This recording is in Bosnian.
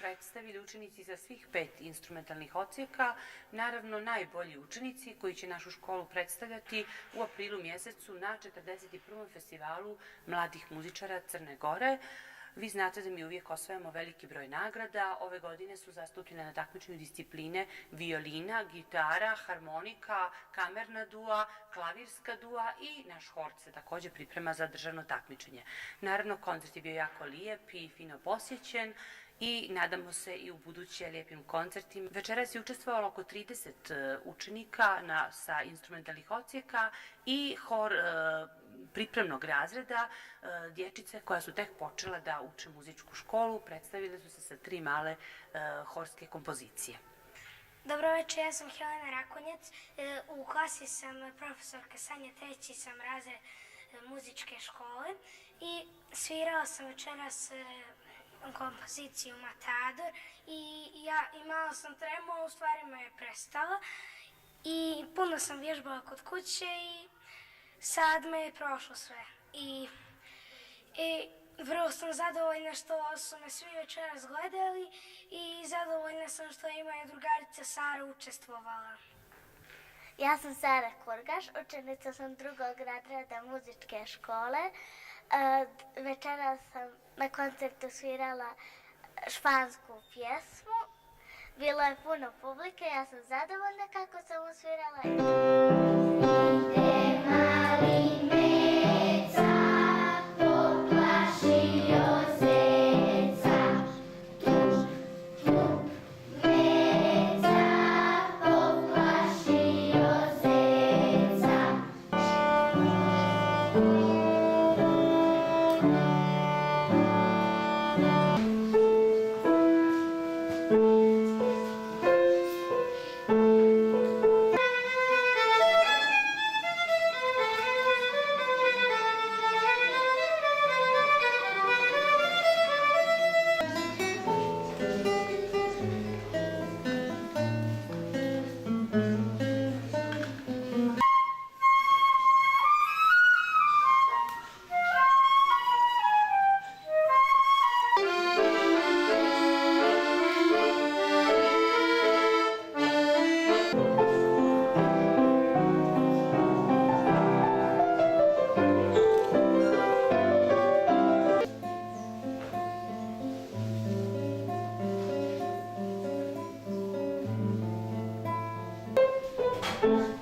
predstavili učenici za svih 5 instrumentalnih odsjeka, naravno najbolji učenici koji će našu školu predstavljati u aprilu mjesecu na 41. festivalu mladih muzičara Crne Gore. Vi znate da mi uvijek osvajamo veliki broj nagrada. Ove godine su zastupljene na takmičenju discipline violina, gitara, harmonika, kamerna dua, klavirska dua i naš hor se takođe priprema za državno takmičenje. Naravno, koncert je bio jako lijep i fino posjećen i nadamo se i u buduće lijepim koncertima. Večeras je učestvovalo oko 30 učenika sa instrumentalnih odsjeka i hor pripremnog razreda, dječice koja su tek počela da uče muzičku školu, predstavile su se sa 3 male horske kompozicije. Dobro večer, ja sam Helena Rakonjac, u klasi sam profesorka Sanja, 3. sam razred muzičke škole i svirala sam večeras kompoziciju Matador i imala sam tremu, a u stvari me je prestala i puno sam vježbala kod kuće i sad me je prošlo sve. I vrlo sam zadovoljna što su me svi večeras gledali i zadovoljna sam što je moja drugarica Sara učestvovala. Ja sam Sara Kurgaš, učenica sam 2. razreda muzičke škole. Večeras sam na koncertu svirala špansku pjesmu. Bilo je puno publike, ja sam zadovoljna kako sam usvirala. Thank you.